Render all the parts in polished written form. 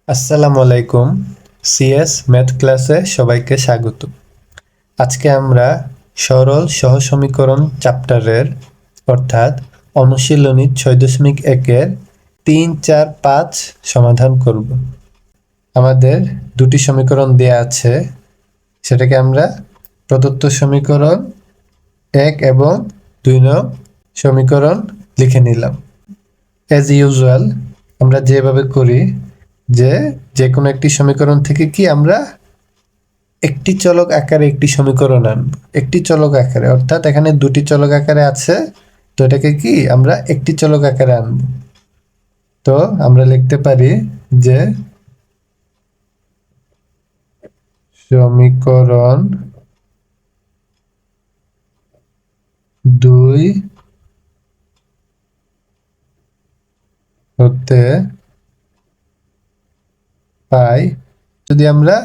আসসালামু আলাইকুম। CS math ক্লাসে সবাইকে স্বাগত। আজকে আমরা সরল সহসমীকরণ চ্যাপ্টারের অর্থাৎ অনুশীলনী 6.1-এর 3, 4, 5 সমাধান করব। আমাদের দুটি সমীকরণ দেয়া আছে, সেটাকে আমরা প্রদত্ত সমীকরণ 1 এবং 2 নং সমীকরণ লিখে নিলাম। অ্যাজ ইউজুয়াল আমরা যেভাবে করি যে কোনো একটি সমীকরণ থেকে কি আমরা একটি চলক আকারে একটি সমীকরণ আনবো। একটি চলক আকারে অর্থাৎ এখানে দুটি চলক আকারে আছে, তো এটাকে কি আমরা একটি চলক আকারে আনবো। তো আমরা লিখতে পারি যে সমীকরণ 2 হতে পাই, যদি আমরা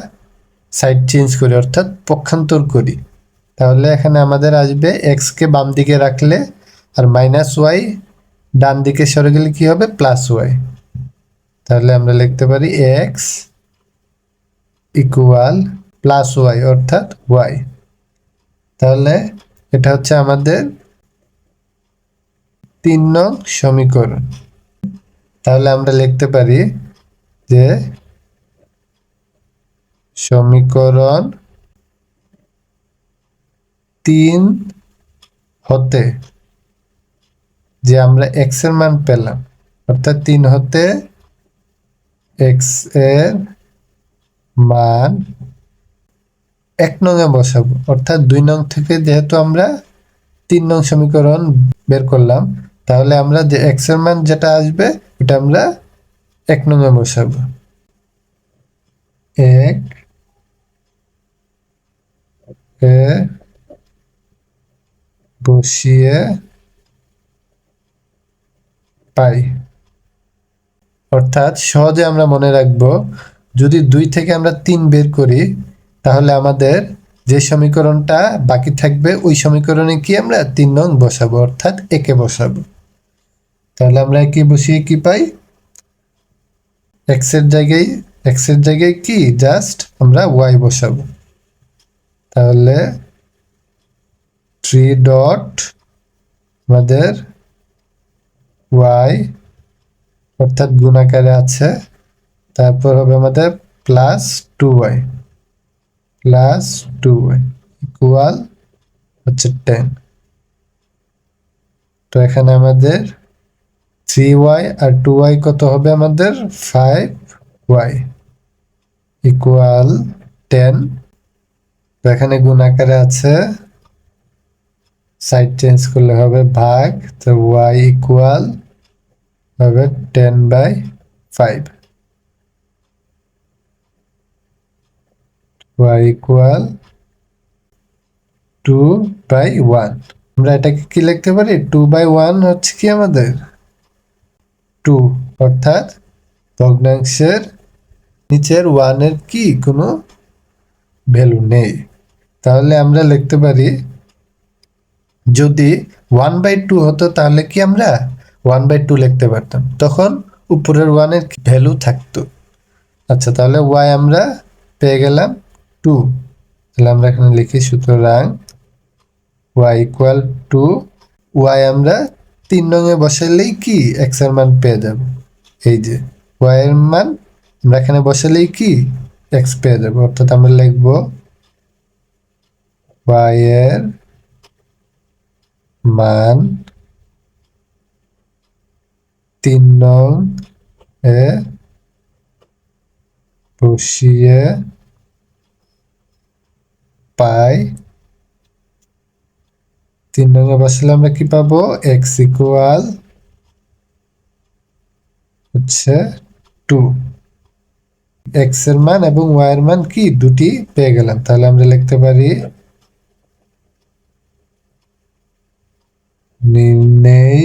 সাইড চেঞ্জ করি অর্থাৎ পক্ষান্তর করি, তাহলে এখানে আমাদের আসবে এক্স কে বাম দিকে রাখলে আর মাইনাস ওয়াই ডান দিকে সরে গেলে কি হবে, প্লাস ওয়াই। তাহলে আমরা লিখতে পারি এক্স ইকুয়াল প্লাস ওয়াই অর্থাৎ ওয়াই। তাহলে এটা হচ্ছে আমাদের 3 নং সমীকরণ। তাহলে আমরা লিখতে পারি যে সমীকরণ 3 হতে যে আমরা এক্স এর মান পেলাম, অর্থাৎ 3 হতে এক্স এর মান 1 নং এ বসাবো, অর্থাৎ 2 নং থেকে যেহেতু আমরা 3 নং সমীকরণ বের করলাম, তাহলে আমরা যে এক্স এর মান যেটা আসবে ওটা আমরা 1 নং এ বসাবো। 1 এ বসিয়ে পাই, অর্থাৎ সহজে আমরা মনে রাখবো, যদি 2 থেকে আমরা 3 বের করি তাহলে আমাদের যে সমীকরণটা বাকি থাকবে ওই সমীকরণে কি আমরা 3 নং বসাবো, অর্থাৎ একে বসাবো। তাহলে আমরা একে বসিয়ে কি পাই, এক্স এর জায়গায় কি জাস্ট আমরা ওয়াই বসাবো। তাহলে 3 ডট আমাদের ওয়াই অর্থাৎ গুণাকারে আছে, তারপর হবে আমাদের প্লাস 2y ইকুয়াল হচ্ছে 10। তো এখানে আমাদের 3y আর 2y কত হবে, আমাদের 5y ইকুয়াল 10। তো এখানে গুণ আকারে আছে, সাইড চেঞ্জ করলে হবে ভাগ, তো y ইকুয়াল হবে 10/5, y ইকুয়াল 2/1। আমরা এটাকে কি লিখতে পারি, 2/1 হচ্ছে কি আমাদের 2, অর্থাৎ ভগ্নাংশের নিচের 1 এর কি কোনো ভ্যালু নেই। তাহলে আমরা লিখতে পারি যদি 1/2 হতো তাহলে কি আমরা 1/2 লিখতে পারতাম, তখন উপরের 1 এর ভ্যালু থাকতো। আচ্ছা, তাহলে y আমরা পেয়ে গেলাম 2। তাহলে আমরা এখানে লিখি, সুতরাং y ইকুয়াল 2, y আমরা 3 নং এ বসালেই কি x এর মান পেয়ে যাব। এই যে y এর মান আমরা এখানে বসালেই কি x পেয়ে যাব, অর্থাৎ আমরা লিখব y এর মান 3 নং এ বসিয়ে পাই। 3 নং এ বসালে আমরা কি পাবো, x ইকুয়াল হচ্ছে 2। x এর মান এবং y এর মান কি দুটি পেয়ে গেলাম। তাহলে আমরা লিখতে পারি নির্ণয়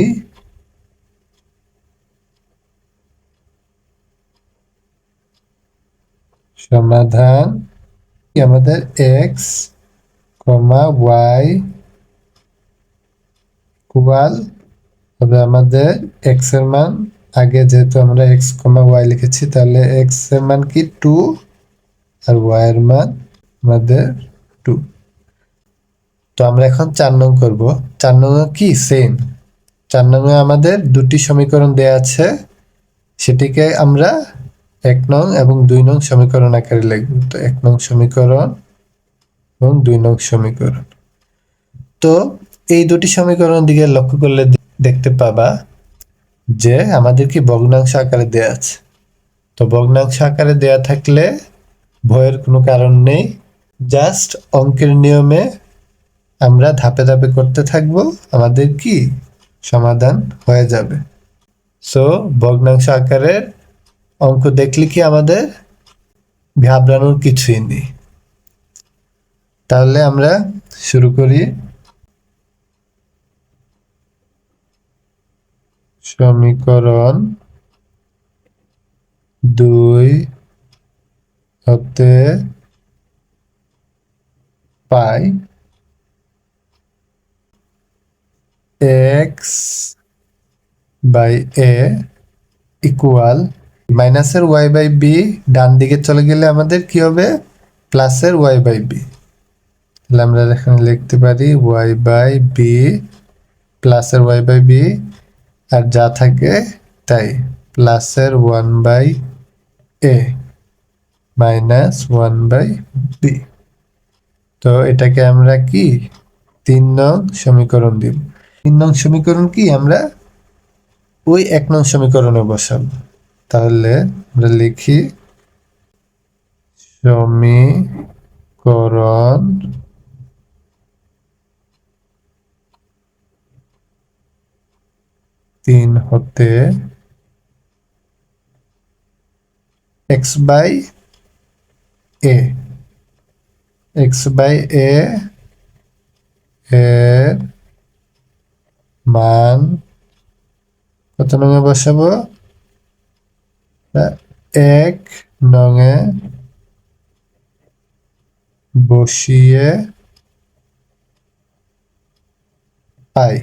সমাধান আমাদের x, y ইকুয়াল হবে আমাদের x এর মান আগে যেহেতু আমরা এক্স কমা ওয়াই লিখেছি, তাহলে এক্স এর মান কি 2 আর ওয়াই এর মান আমাদের 2। তো আমরা এখন 4 নং করব। 4 নং কি সেম, 4 নং আমাদের দুটি সমীকরণ দেয়া আছে, সেটিকে আমরা 1 নং এবং 2 নং সমীকরণ আকারে লিখব। তো 1 নং সমীকরণ এবং 2 নং সমীকরণ। তো এই দুটি সমীকরণ দিকে লক্ষ্য করলে দেখতে পাবা যে আমাদের কি ভগ্নাংশ আকারে দেয়া আছে। তো ভগ্নাংশ আকারে দেয়া থাকলে ভয়ের কোনো কারণ নেই, জাস্ট অঙ্কের নিয়মে আমরা ধাপে ধাপে করতে থাকব, আমাদের কি সমাধান হয়ে যাবে। সো ভগ্নাংশ আকারের অঙ্ক দেখলে কি আমাদের ঘাবড়ানোর কিছুই নেই। তাহলে আমরা শুরু করি। সমীকরণ 2 হতে পাই x বাই a ইকুয়াল মাইনাসের y বাই b, ডান দিকে চলে গেলে আমাদের কি হবে প্লাসের y বাই b। তাহলে আমরা এখানে লিখতে পারি y বাই b প্লাসের y বাই b, আর যা থাকে তাই প্লাসের 1 by a minus 1 by b। তো এটাকে আমরা কি 3 নং সমীকরণ দিব। 3 নং সমীকরণ কি আমরা ওই 1 নং সমীকরণে বসাবো। তাহলে আমরা লিখি সমীকরণ 3 হতে x by a, x by a এর মান কত নঙে বসাবো, 1 নঙে বসিয়ে পাই।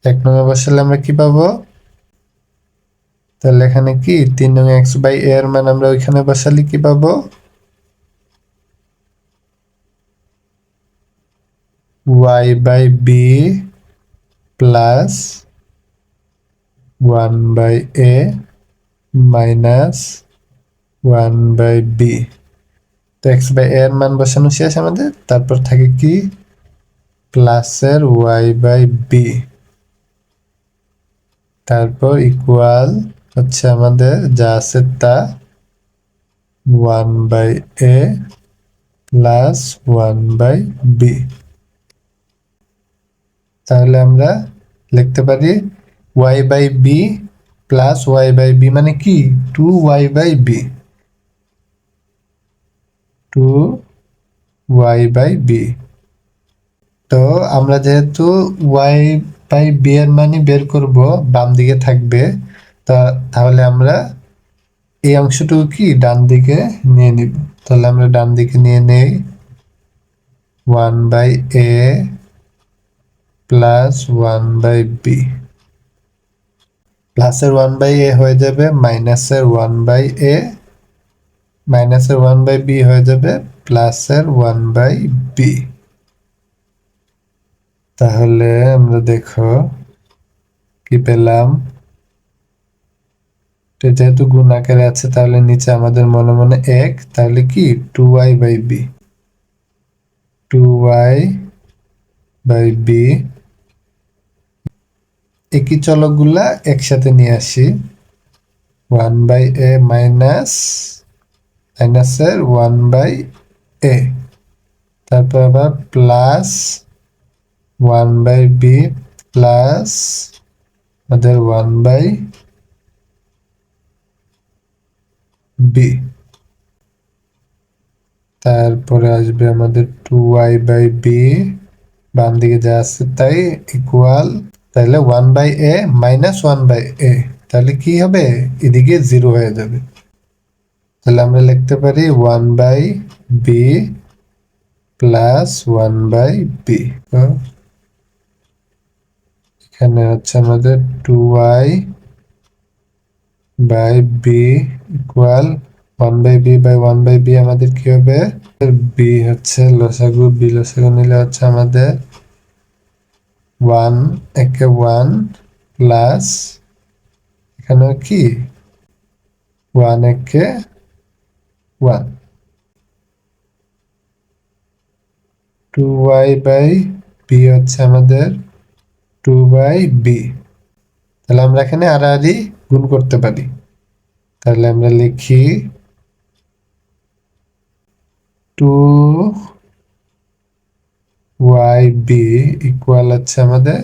1 নঙে বসালে আমরা কি পাবো, তাহলে এখানে কি 3 নঙে x বাই a এর মান আমরা ওইখানে বসালে কি পাবো, y by b plus 1 by a minus 1 by b। তো x বাই a এর মান বসানো শেষ আমাদের, তারপর থাকে কি প্লাসের y বাই b, তারপর ইকুয়াল হচ্ছে আমাদের যা আছে তা 1 by a plus 1 by b। তাহলে আমরা লিখতে পারি y by b plus y by b মানে কি 2y by b, 2y by b। তো আমরা যেহেতু y বাই b এর মানই বের করব, বাম দিকে থাকবে, তাহলে আমরা এই অংশটুকু কি ডান দিকে নিয়ে নিব। তাহলে আমরা ডান দিকে নিয়ে নেই 1 by a plus 1 by b, প্লাসের 1 বাই a হয়ে যাবে মাইনাসের 1 বাই a, মাইনাসের 1 বাই b হয়ে যাবে প্লাসের 1 বাই b। তাহলে আমরা দেখো কি পেলাম, যেহেতু গুণ আকারে আছে তাহলে নিচে আমাদের মনে মনে 1, তাহলে কি 2y by b, 2y by b। একই চলকগুলা একসাথে নিয়ে আসি, 1 বাই a মাইনাস মাইনাসের 1 বাই a, তারপর আবার প্লাস 1 বাই b প্লাস আমাদের 1 বাই b, তারপরে আসবে আমাদের 2y বাই b, বাম দিকে যা আছে তাই ইকুয়াল, তাহলে 1 by a minus 1 by a, তাহলে কি হবে এদিকে 0 হয়ে যাবে। তাহলে আমরা লিখতে পারি 1 by b plus 1 by b। এখানে হচ্ছে আমাদের 2y by B equal 1/b/1/b আমাদের কি হবে? বি হচ্ছে লসাগু, বি লসাগু নিলে হচ্ছে আমাদের 1 একে 1 প্লাস এখানে কি 1 একে 1 2y/b হচ্ছে আমাদের 2/b। তাহলে আমরা এখানে আড়াআড়ি গুণ করতে পারি। তাহলে আমরা লিখি 2y/b ইকুয়াল হচ্ছে আমাদের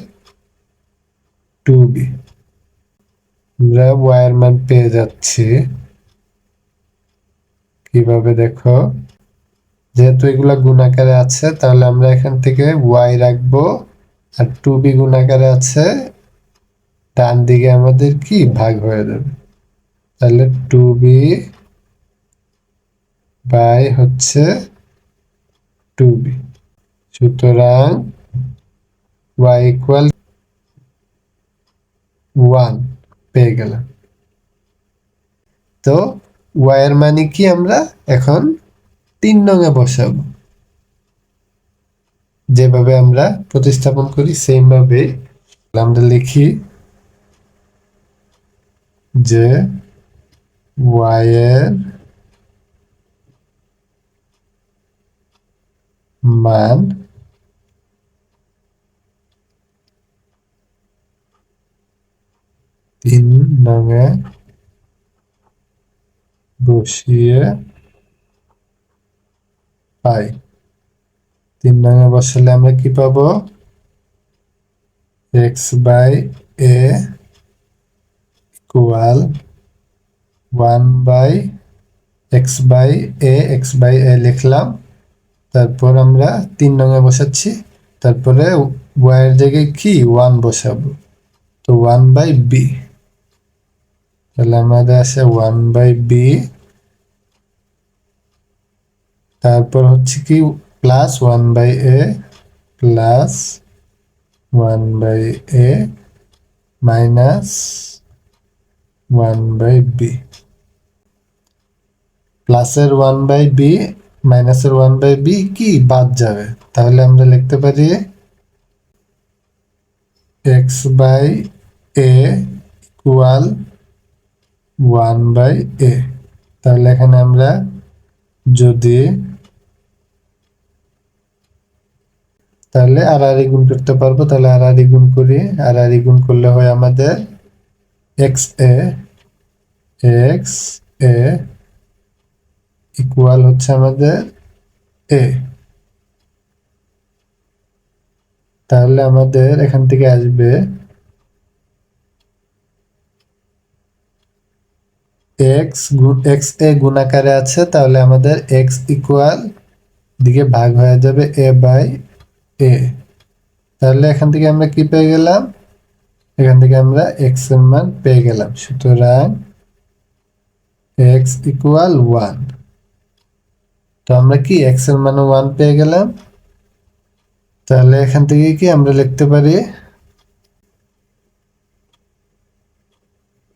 2b। আমরা y এর মান পেয়ে যাচ্ছি। কিভাবে দেখো, যেহেতু এগুলা গুণ আকারে আছে তাহলে আমরা এখান থেকে y রাখবো, আর 2b গুণ আকারে আছে ডান দিকে আমাদের কি ভাগ হয়ে যাবে। তাহলে 2b বাই হচ্ছে 2b, সুতরাং y ইকুয়াল 1 পেয়ে গেলাম। তো y এর মানে কি আমরা এখন 3 নং-এ বসাবো। যেভাবে আমরা প্রতিস্থাপন করি সেম ভাবে আমরা লিখি যে y এর মান 3 নং-এ বসিয়ে পাই। 3 নং-এ বসালে আমরা কি পাবো? x/a ইকুয়াল 1/x/a লিখলাম। তারপর আমরা 3 নং-এ বসাচ্ছি, তারপরে y এর জায়গায় কি 1 বসাবো, তো 1/b। তাহলে আমাদের আসে 1/b, তারপর হচ্ছে কি plus 1/a plus 1/a minus 1/b। প্লাসের 1/b মাইনাসের 1/b কি বাদ যাবে, তাহলে আমরা লিখতে পারি x/a ইকুয়াল 1/a। তাহলে এখানে আমরা যদি তাহলে আড়াআড়ি গুণ করতে পারবো, তাহলে আড়াআড়ি গুণ করি। আড়াআড়ি গুণ করলে হয় আমাদের xa ইকুয়াল হচ্ছে আমাদের a। তাহলে আমাদের এখান থেকে আসবে xa গুণ আকারে আছে, তাহলে আমাদের x ইকুয়াল দিকে ভাগ হয়ে যাবে a/a। তাহলে এখান থেকে আমরা কি পেয়ে গেলাম? এখান থেকে আমরা x এর মান পেয়ে গেলাম। সুতরাং x ইকুয়াল 1। তো আমরা কি x এর মান 1 পেয়ে গেলাম। তাহলে এখান থেকে কি আমরা লিখতে পারি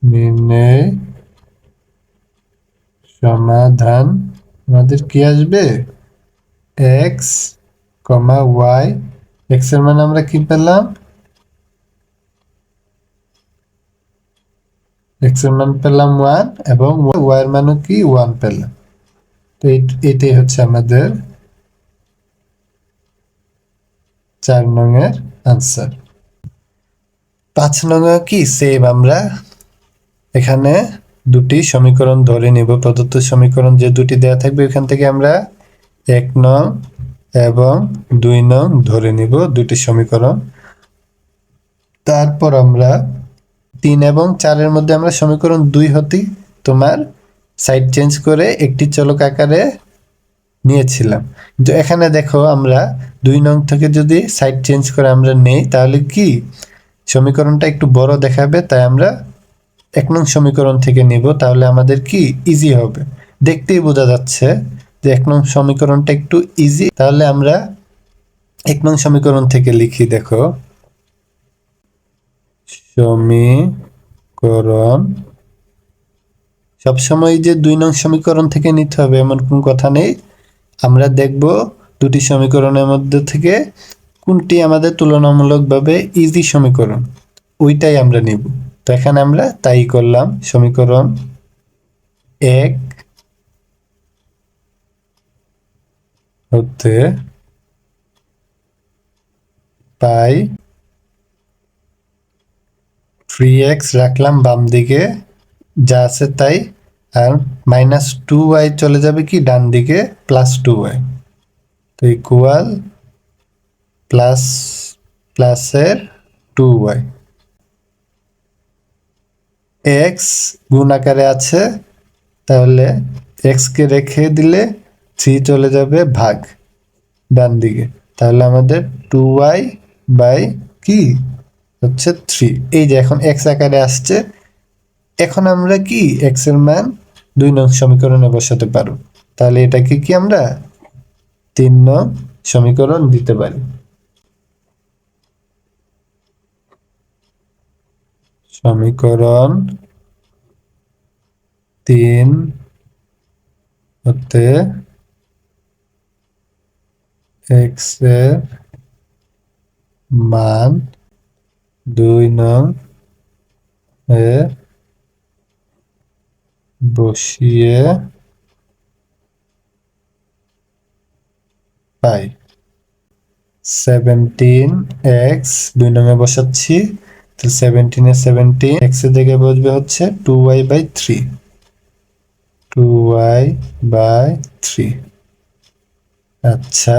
নির্ণয় সমাধান আমাদের কি আসবে x, y। x এর মান আমরা কি পেলাম? x এর মান পেলাম 1 এবং y এর মানও কি 1 পেলাম। তো এটাই হচ্ছে আমাদের 4 নং-এর আনসার। 5 নং-এ কি সেম, আমরা এখানে দুটি সমীকরণ ধরে নিব। প্রদত্ত সমীকরণ যে দুটি দেয়া থাকবে এখান থেকে আমরা 1 নং এবং 2 নং ধরে নিব দুটি সমীকরণ। তারপর আমরা 3 এবং 4 এর মধ্যে আমরা সমীকরণ 2 হতে তোমার সাইড চেঞ্জ করে একটি চলক আকারে নিয়েছিলাম। কিন্তু এখানে দেখো আমরা 2 নং থেকে যদি সাইড চেঞ্জ করে আমরা নেই তাহলে কি সমীকরণটা একটু বড় দেখাবে, তাই আমরা 1 নং সমীকরণ থেকে নিব। তাহলে আমাদের কি ইজি হবে, দেখতেই বোঝা যাচ্ছে যে 1 নং সমীকরণটা একটু ইজি। তাহলে আমরা 1 নং সমীকরণ থেকে লিখি। দেখো সমীকরণ সবসময় যে 2 নং সমীকরণ থেকে নিতে হবে এমন কোনো কথা নেই। আমরা দেখব দুটি সমীকরণের মধ্যে থেকে কোনটি আমাদের তুলনামূলকভাবে ইজি সমীকরণ, ওইটাই আমরা নিব। তো এখানে আমরা তাই করলাম। সমীকরণ 1 হতে পাই 3x রাখলাম বাম দিকে, যা আছে তাই, আর -2y চলে যাবে কি ডান দিকে, +2y। তো ইকুয়াল প্লাস প্লাসের 2y। x গুণ আকারে আছে, তাহলে x কে রেখে দিলে 3 চলে যাবে ভাগ ডান দিকে, তাহলে আমাদের 2y বাই কি হচ্ছে 3। এই যে এখন x আকারে আসছে, এখন আমরা কি x এর মান 2 নং সমীকরণে বসাতে পারব। তাহলে এটাকে কি আমরা 3 নং সমীকরণ দিতে পারি। সমীকরণ 3 হতে x এর মান 2 নং এ বসিয়ে পাই 17x 2 নং এ বসাচ্ছি, তো 17 এ 17 x এর জায়গায় বসবে হচ্ছে 2y বাই 3, 2y বাই 3। আচ্ছা,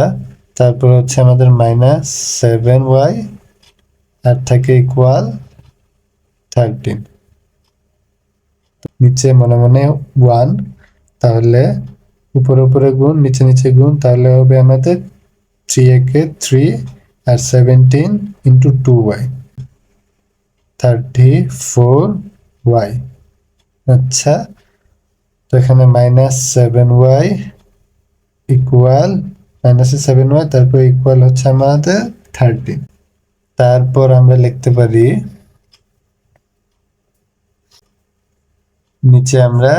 তারপর হচ্ছে আমাদের -7y আর থাকে ইকুয়াল 13। নিচে মনে মনে 1, তাহলে উপরে উপরে গুণ নিচে নিচে গুণ, তাহলে হবে আমাদের 3 একে 3 আর 17 ইন্টু 2y 34y। আচ্ছা, তো এখানে -7y ইকুয়াল -7y, তারপর ইকুয়াল হচ্ছে আমাদের 13। তারপর আমরা লিখতে পারি নিচে আমরা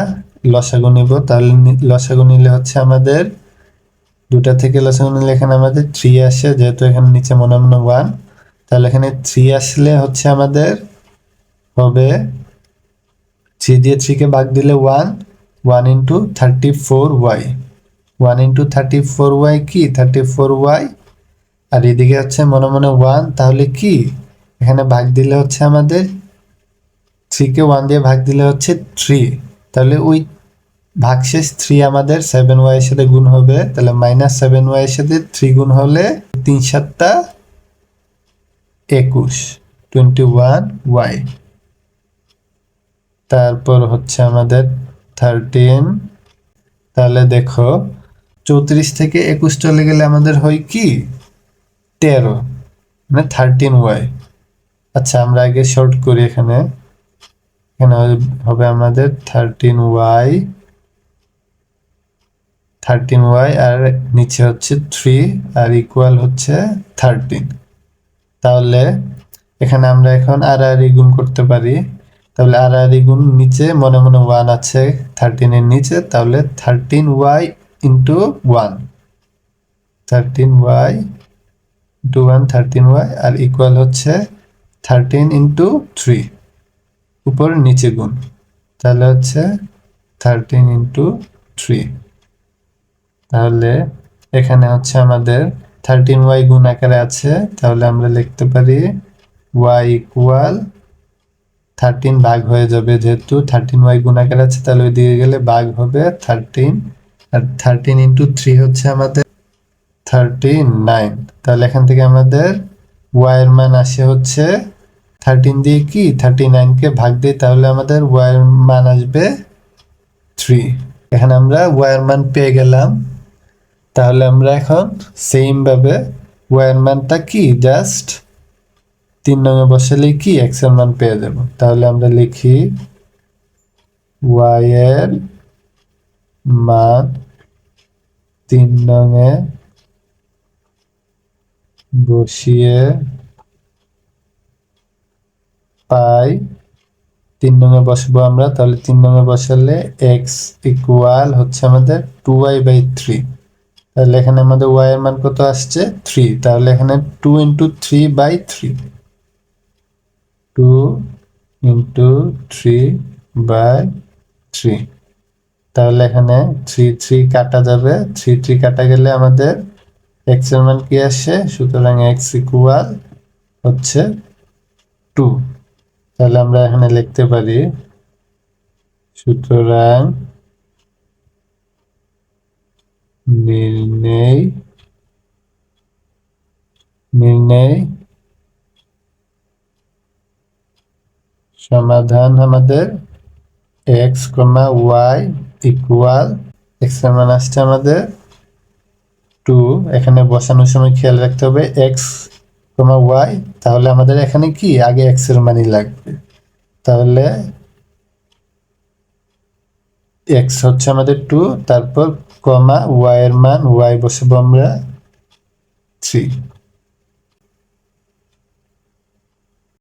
লসাগু নিব, তাহলে লসাগু নিলে হচ্ছে আমাদের দুটা থেকে লসাগু নিলে এখানে আমাদের 3 আসে, যেহেতু এখানে নিচে মনে মনে 1, তাহলে এখানে 3 আসলে হচ্ছে আমাদের হবে 3 দিয়ে 3 কে ভাগ দিলে 1, 1 ইন্টু 34y, 1 ইন্টু 34y কি 34y, আর এদিকে হচ্ছে মনে মনে 1, তাহলে কি এখানে ভাগ দিলে হচ্ছে আমাদের 3 কে 1 দিয়ে ভাগ দিলে হচ্ছে 3, তাহলে ওই ভাগশেষ 3 আমাদের 7y এর সাথে গুণ হবে, তাহলে -7y এর সাথে 3 গুণ হলে 3 7 21, 21y। তারপর হচ্ছে আমাদের 13, তাহলে দেখো 34 থেকে 21 চলে গেলে আমাদের হয় কি 13, মানে 13y। আচ্ছা, আমরা আগে শর্ট করি, এখানে হবে আমাদের 13y আর নিচে হচ্ছে 3 আর ইকুয়াল হচ্ছে 13। তাহলে এখানে আমরা এখন আড়াআড়ি গুণ করতে পারি, তাহলে আড়াআড়ি গুণ নিচে মনে মনে 1 আছে 13 এর নিচে, তাহলে 13y into 1, 13y into 1 13y আর ইকুয়াল হচ্ছে 13 ইন্টু 3, উপর নিচে গুণ, তাহলে হচ্ছে 13 ইন্টু 3। তাহলে এখানে হচ্ছে আমাদের 13y গুণ আকারে আছে, তাহলে আমরা লিখতে পারি y ইকুয়াল 13 ভাগ হয়ে যাবে, যেহেতু 13y গুণ আকারে আছে, তাহলে ওই দিকে গেলে ভাগ হবে 13, আর 13 ইন্টু 3 হচ্ছে আমাদের 39। তাহলে এখান থেকে আমাদের y এর মান আসে হচ্ছে 13 দিয়ে কি 39 কে ভাগ দিই, তাহলে আমাদের y এর মান আসবে 3। এখানে আমরা y এর মান পেয়ে গেলাম। তাহলে আমরা এখন সেম ভাবে y এর মানটা কি জাস্ট 3 নং এ বসালেই কি x এর মান পেয়ে যাব। তাহলে আমরা লিখি y এর মান 3 নং এ বসিয়ে পাই 3 নং-এ বসবো আমরা, তাহলে 3 নং-এ বসালে x ইকুয়াল হচ্ছে আমাদের 2y/3। তাহলে এখানে আমাদের y এর মান কত আসছে 3, তাহলে এখানে 2 × 3/3, 2 × 3/3। তাহলে এখানে 3 3 কাটা যাবে, 3 3 কাটা গেলে আমাদের x এর মান কি আসে, সুতরাং x ইকুয়াল হচ্ছে 2। তাহলে আমরা এখানে লিখতে পারি সুতরাং নির্ণয় সমাধান আমাদের x, y ইকুয়াল x এর মান আসছে আমাদের 2। এখানে বসানোর সময় খেয়াল রাখতে হবে x, y, তাহলে আমাদের এখানে কি আগে x এর মানই লাগবে। তাহলে x হচ্ছে আমাদের 2, তারপর y এর মান y বসাবো আমরা 3।